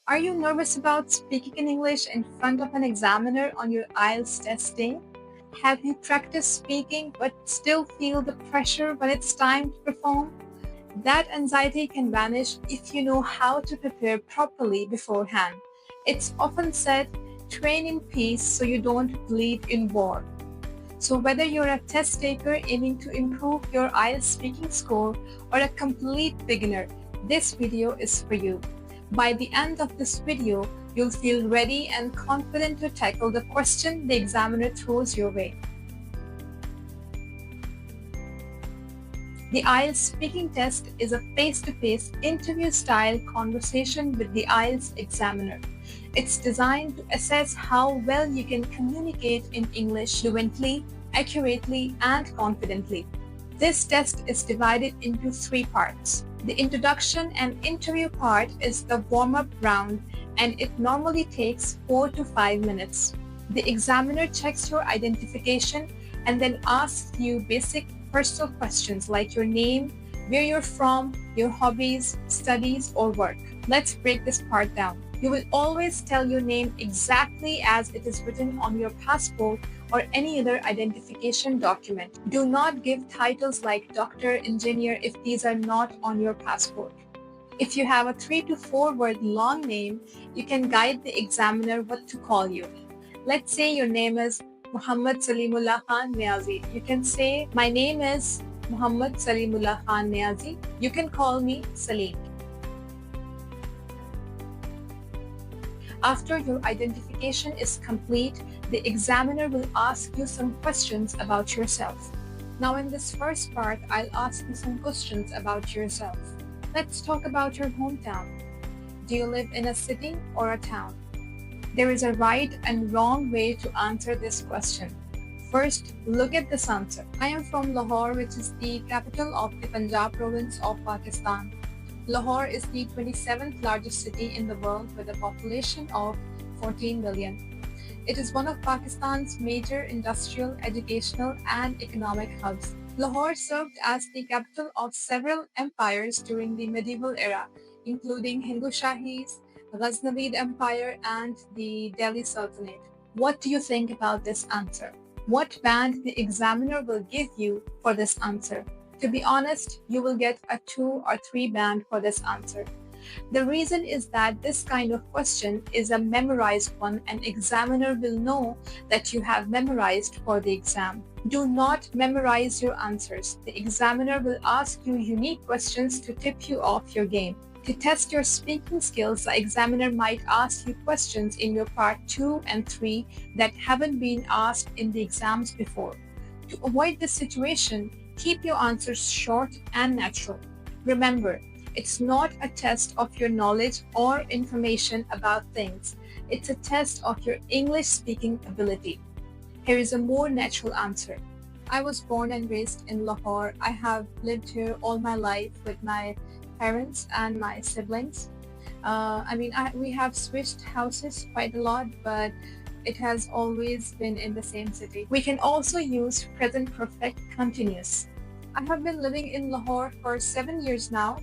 Are you nervous about speaking in English in front of an examiner on your IELTS test day? Have you practiced speaking but still feel the pressure when it's time to perform? That anxiety can vanish if you know how to prepare properly beforehand. It's often said, train in peace so you don't bleed in war. So whether you're a test taker aiming to improve your IELTS speaking score or a complete beginner, this video is for you. By the end of this video, you'll feel ready and confident to tackle the question the examiner throws your way. The IELTS speaking test is a face-to-face interview-style conversation with the IELTS examiner. It's designed to assess how well you can communicate in English fluently, accurately, and confidently. This test is divided into 3 parts. The introduction and interview part is the warm-up round, and it normally takes 4 to 5 minutes. The examiner checks your identification and then asks you basic personal questions like your name, where you're from, your hobbies, studies, or work. Let's break this part down. You will always tell your name exactly as it is written on your passport or any other identification document. Do not give titles like doctor, engineer if these are not on your passport. If you have a 3 to 4 word long name, you can guide the examiner what to call you. Let's say your name is Muhammad Salimullah Khan Niazi. You can say, my name is Muhammad Salimullah Khan Niazi. You can call me Salim. After your identification is complete, the examiner will ask you some questions about yourself. Now in this first part, I'll ask you some questions about yourself. Let's talk about your hometown. Do you live in a city or a town? There is a right and wrong way to answer this question. First, look at this answer. I am from Lahore, which is the capital of the Punjab province of Pakistan. Lahore is the 27th largest city in the world with a population of 14 million. It is one of Pakistan's major industrial, educational, and economic hubs. Lahore served as the capital of several empires during the medieval era, including Hindu Shahis, Ghaznavid Empire, and the Delhi Sultanate. What do you think about this answer? What band the examiner will give you for this answer? To be honest, you will get a 2 or 3 band for this answer. The reason is that this kind of question is a memorized one and examiner will know that you have memorized for the exam. Do not memorize your answers. The examiner will ask you unique questions to tip you off your game. To test your speaking skills, the examiner might ask you questions in your part 2 and 3 that haven't been asked in the exams before. To avoid this situation, keep your answers short and natural. Remember, it's not a test of your knowledge or information about things. It's a test of your English speaking ability. Here is a more natural answer. I was born and raised in Lahore. I have lived here all my life with my parents and my siblings. We have switched houses quite a lot, but it has always been in the same city. We can also use present perfect continuous. I have been living in Lahore for 7 years now,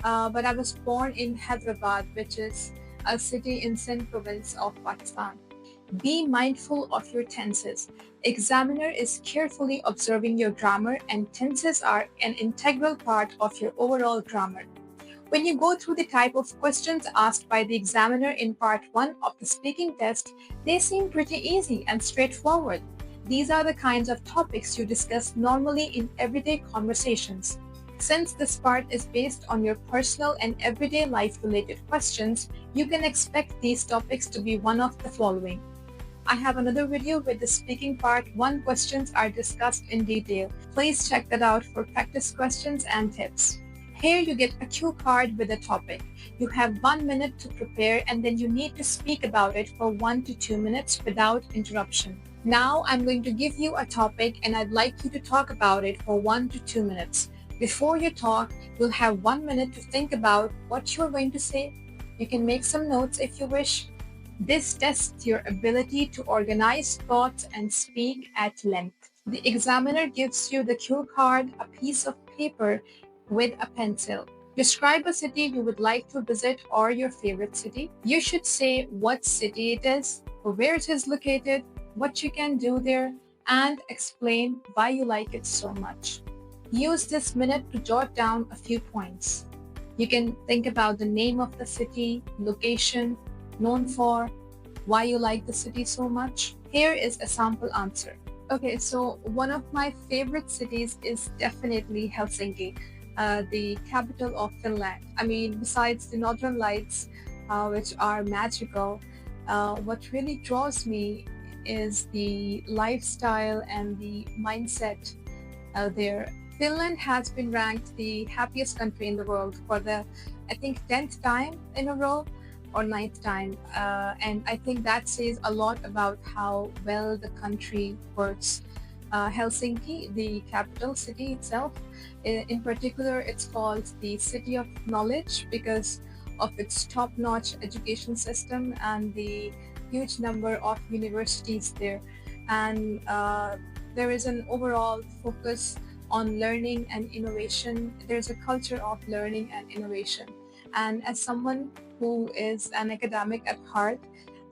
but I was born in Hyderabad, which is a city in Sindh province of Pakistan. Be mindful of your tenses. Examiner is carefully observing your grammar, and tenses are an integral part of your overall grammar. When you go through the type of questions asked by the examiner in part 1 of the speaking test, they seem pretty easy and straightforward. These are the kinds of topics you discuss normally in everyday conversations. Since this part is based on your personal and everyday life-related questions, you can expect these topics to be one of the following. I have another video with the speaking part 1 questions are discussed in detail. Please check that out for practice questions and tips. Here you get a cue card with a topic. You have 1 minute to prepare and then you need to speak about it for 1 to 2 minutes without interruption. Now I'm going to give you a topic and I'd like you to talk about it for 1 to 2 minutes. Before you talk, you'll have 1 minute to think about what you're going to say. You can make some notes if you wish. This tests your ability to organize thoughts and speak at length. The examiner gives you the cue card, a piece of paper with a pencil. Describe a city you would like to visit or your favorite city. You should say what city it is, where it is located, what you can do there, and explain why you like it so much. Use this minute to jot down a few points. You can think about the name of the city, location, known for, why you like the city so much. Here is a sample answer. Okay, so one of my favorite cities is definitely Helsinki, the capital of Finland. I mean, besides the Northern Lights, which are magical, what really draws me is the lifestyle and the mindset there. Finland has been ranked the happiest country in the world for the, I think, 10th time in a row or ninth time. And I think that says a lot about how well the country works. Helsinki, the capital city itself, in particular, it's called the City of Knowledge because of its top-notch education system and the huge number of universities there. And there is an overall focus on learning and innovation. There's a culture of learning and innovation. And as someone who is an academic at heart,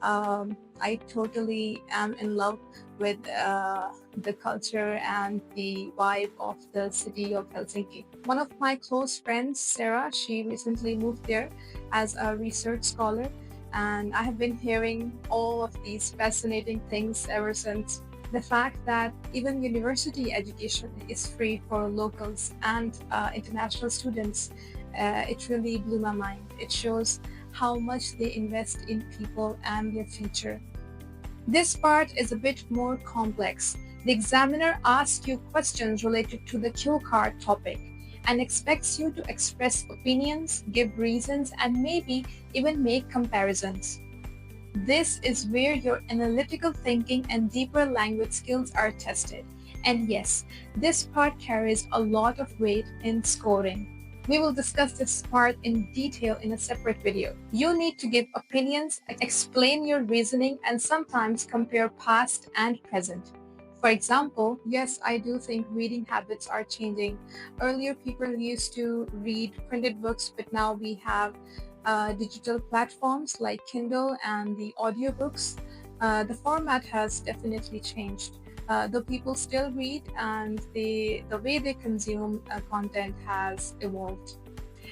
I totally am in love with the culture and the vibe of the city of Helsinki. One of my close friends, Sarah, she recently moved there as a research scholar, and I have been hearing all of these fascinating things ever since. The fact that even university education is free for locals and international students, it really blew my mind. It shows how much they invest in people and their future. This part is a bit more complex. The examiner asks you questions related to the cue card topic and expects you to express opinions, give reasons, and maybe even make comparisons. This is where your analytical thinking and deeper language skills are tested. And yes, this part carries a lot of weight in scoring. We will discuss this part in detail in a separate video. You need to give opinions, explain your reasoning, and sometimes compare past and present. For example, yes, I do think reading habits are changing. Earlier, people used to read printed books, but now we have digital platforms like Kindle and the audiobooks. The format has definitely changed. Though people still read and the way they consume content has evolved.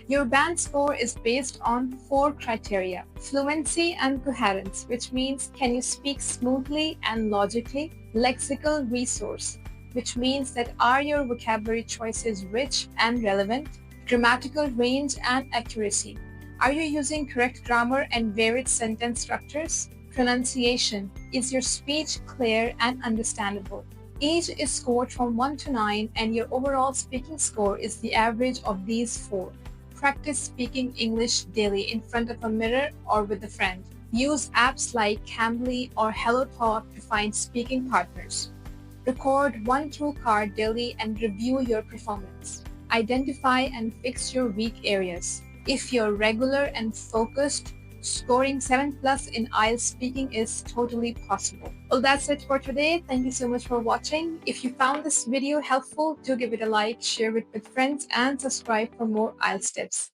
Your band score is based on four criteria: fluency and coherence, which means can you speak smoothly and logically, lexical resource, which means that are your vocabulary choices rich and relevant, grammatical range and accuracy. Are you using correct grammar and varied sentence structures? Pronunciation. Is your speech clear and understandable? Each is scored from 1 to 9, and your overall speaking score is the average of these four. Practice speaking English daily in front of a mirror or with a friend. Use apps like Cambly or HelloTalk to find speaking partners. Record one cue card daily and review your performance. Identify and fix your weak areas. If you're regular and focused, scoring 7 plus in IELTS speaking is totally possible. Well, that's it for today. Thank you so much for watching. If you found this video helpful, do give it a like, share it with friends, and subscribe for more IELTS tips.